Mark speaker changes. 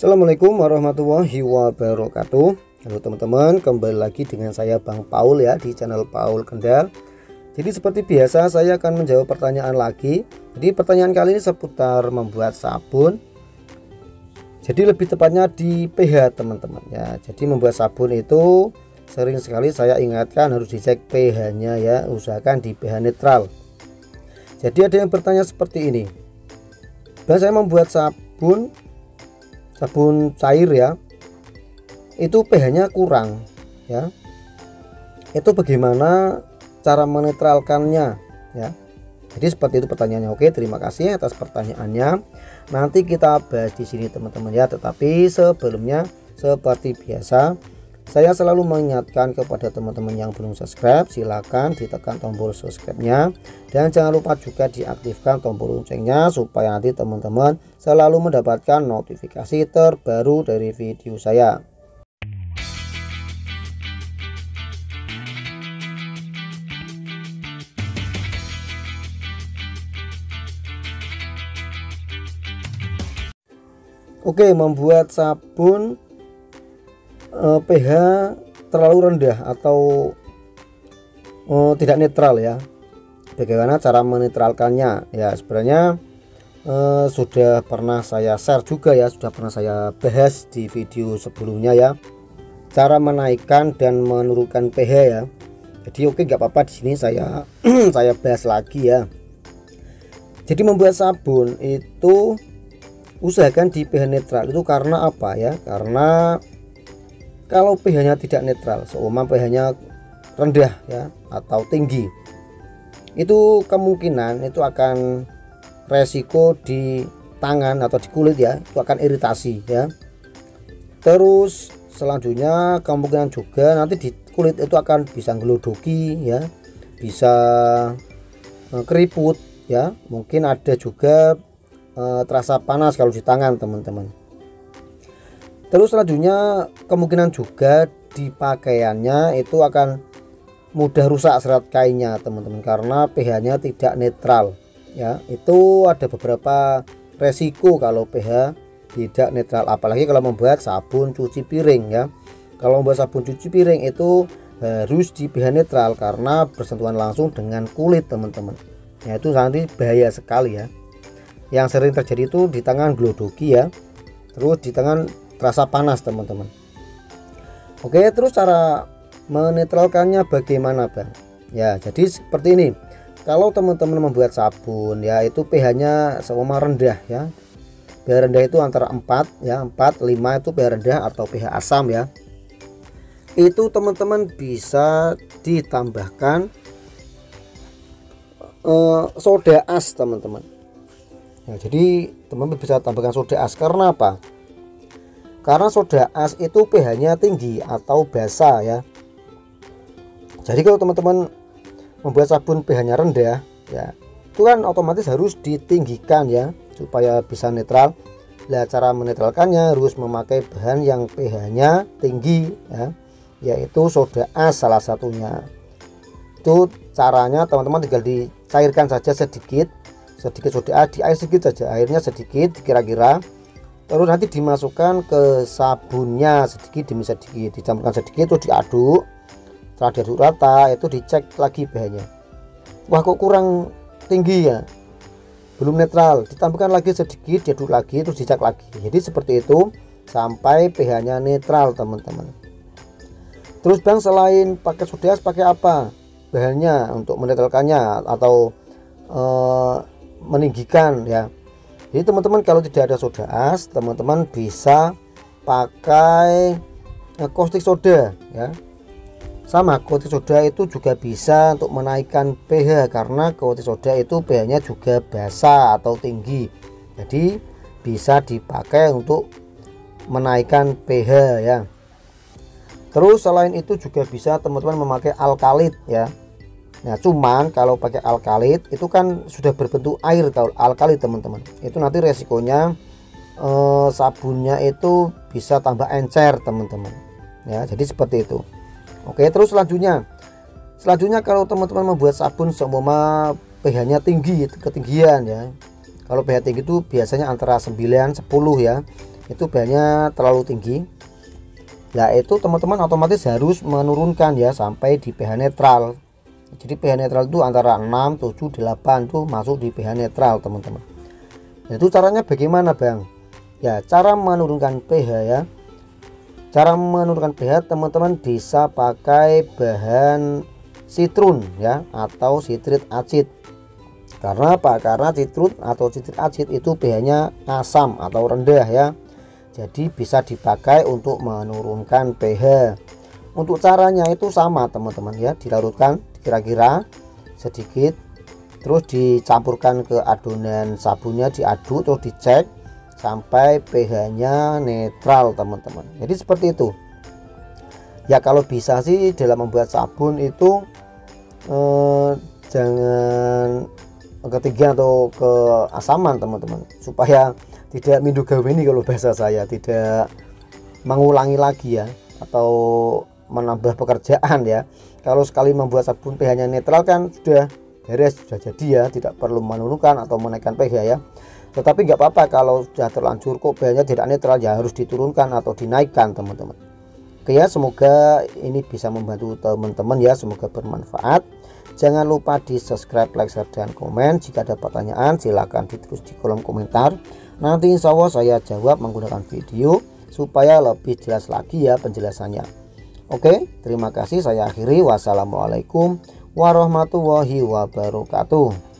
Speaker 1: Assalamualaikum warahmatullahi wabarakatuh. Halo teman-teman, kembali lagi dengan saya Bang Paul ya di channel Paul Kendal. Jadi seperti biasa saya akan menjawab pertanyaan lagi. Jadi pertanyaan kali ini seputar membuat sabun. Jadi lebih tepatnya di pH teman-teman ya. Jadi membuat sabun itu sering sekali saya ingatkan harus dicek pH-nya ya, usahakan di pH netral. Jadi ada yang bertanya seperti ini. Bang, saya membuat sabun cair ya, itu pH-nya kurang ya, itu bagaimana cara menetralkannya ya. Jadi seperti itu pertanyaannya. Oke, terima kasih atas pertanyaannya, nanti kita bahas di sini teman-teman ya. Tetapi sebelumnya seperti biasa saya selalu mengingatkan kepada teman-teman yang belum subscribe, silakan ditekan tombol subscribe-nya dan jangan lupa juga diaktifkan tombol loncengnya supaya nanti teman-teman selalu mendapatkan notifikasi terbaru dari video saya. Oke, membuat sabun pH terlalu rendah atau tidak netral ya. Bagaimana cara menetralkannya ya, sebenarnya sudah pernah saya share juga ya, sudah pernah saya bahas di video sebelumnya ya, cara menaikkan dan menurunkan pH ya. Jadi oke, nggak apa-apa di sini saya saya bahas lagi ya. Jadi membuat sabun itu usahakan di pH netral, itu karena apa ya? Karena kalau pH-nya tidak netral, seumpama pH-nya rendah ya atau tinggi, itu kemungkinan itu akan resiko di tangan atau di kulit ya, itu akan iritasi ya. Terus selanjutnya kemungkinan juga nanti di kulit itu akan bisa gelodoki ya, bisa keriput ya, mungkin ada juga terasa panas kalau di tangan teman-teman. Terus selanjutnya kemungkinan juga di pakaiannya itu akan mudah rusak serat kainnya teman-teman, karena pH-nya tidak netral ya. Itu ada beberapa resiko kalau pH tidak netral, apalagi kalau membuat sabun cuci piring ya. Kalau membuat sabun cuci piring itu harus di pH netral karena bersentuhan langsung dengan kulit teman-teman ya, itu nanti bahaya sekali ya. Yang sering terjadi itu di tangan glodoki ya, terus di tangan terasa panas teman-teman. Oke, terus cara menetralkannya bagaimana Bang? Ya, jadi seperti ini. Kalau teman-teman membuat sabun ya, itu pH-nya seumpama rendah ya. pH rendah itu antara 4 ya, 4, 5 itu pH rendah atau pH asam ya. Itu teman-teman bisa ditambahkan soda as teman-teman. Ya, jadi teman-teman bisa tambahkan soda as karena apa? Karena soda as itu pH-nya tinggi atau basa ya. Jadi kalau teman-teman membuat sabun pH-nya rendah ya, itu kan otomatis harus ditinggikan ya supaya bisa netral. Nah, cara menetralkannya harus memakai bahan yang pH-nya tinggi ya, yaitu soda as salah satunya. Itu caranya teman-teman tinggal dicairkan saja sedikit soda as di air sedikit saja, airnya sedikit kira-kira. Terus nanti dimasukkan ke sabunnya sedikit demi sedikit, dicampurkan sedikit, terus diaduk. Setelah diaduk rata itu dicek lagi pH-nya. Wah, kok kurang tinggi ya, belum netral, ditambahkan lagi sedikit, diaduk lagi, terus dicek lagi. Jadi seperti itu sampai pH-nya netral teman-teman. Terus Bang, selain pakai soda as pakai apa bahannya untuk menetralkannya atau meninggikan ya? Jadi teman-teman kalau tidak ada soda as, teman-teman bisa pakai caustic soda ya. Sama, caustic soda itu juga bisa untuk menaikkan pH karena caustic soda itu pH-nya juga basa atau tinggi. Jadi bisa dipakai untuk menaikkan pH ya. Terus selain itu juga bisa teman-teman memakai alkalit ya. Nah, cuman kalau pakai alkalit itu kan sudah berbentuk air atau alkalit teman-teman. Itu nanti resikonya sabunnya itu bisa tambah encer teman-teman. Ya, jadi seperti itu. Oke, terus selanjutnya kalau teman-teman membuat sabun seumpama pH-nya tinggi, ketinggian ya. Kalau pH tinggi itu biasanya antara 9 10 ya. itu pH-nya terlalu tinggi. Nah itu teman-teman otomatis harus menurunkan ya sampai di pH netral. Jadi pH netral itu antara 6, 7, 8 tuh masuk di pH netral teman-teman. Itu caranya bagaimana Bang? Ya cara menurunkan pH ya. Cara menurunkan pH teman-teman bisa pakai bahan sitrun ya atau sitrit acid. Karena apa? Karena citrun atau sitrit acid itu pH-nya asam atau rendah ya. Jadi bisa dipakai untuk menurunkan pH. Untuk caranya itu sama teman-teman ya, dilarutkan kira-kira sedikit, terus dicampurkan ke adonan sabunnya, diaduk terus dicek sampai pH-nya netral teman-teman. Jadi seperti itu ya. Kalau bisa sih dalam membuat sabun itu jangan ketiga atau keasaman teman-teman, supaya tidak mindu gaweni kalau bahasa saya, tidak mengulangi lagi ya atau menambah pekerjaan ya. Kalau sekali membuat sabun pH-nya netral kan sudah beres, sudah jadi ya, tidak perlu menurunkan atau menaikkan pH ya. Tetapi nggak apa-apa kalau sudah terlanjur kok pH-nya tidak netral, ya harus diturunkan atau dinaikkan teman-teman. Oke ya, semoga ini bisa membantu teman-teman ya, semoga bermanfaat. Jangan lupa di subscribe, like, share, dan komen. Jika ada pertanyaan silahkan ditulis di kolom komentar, nanti insya Allah saya jawab menggunakan video supaya lebih jelas lagi ya penjelasannya. Oke, terima kasih, saya akhiri. Wassalamualaikum warahmatullahi wabarakatuh.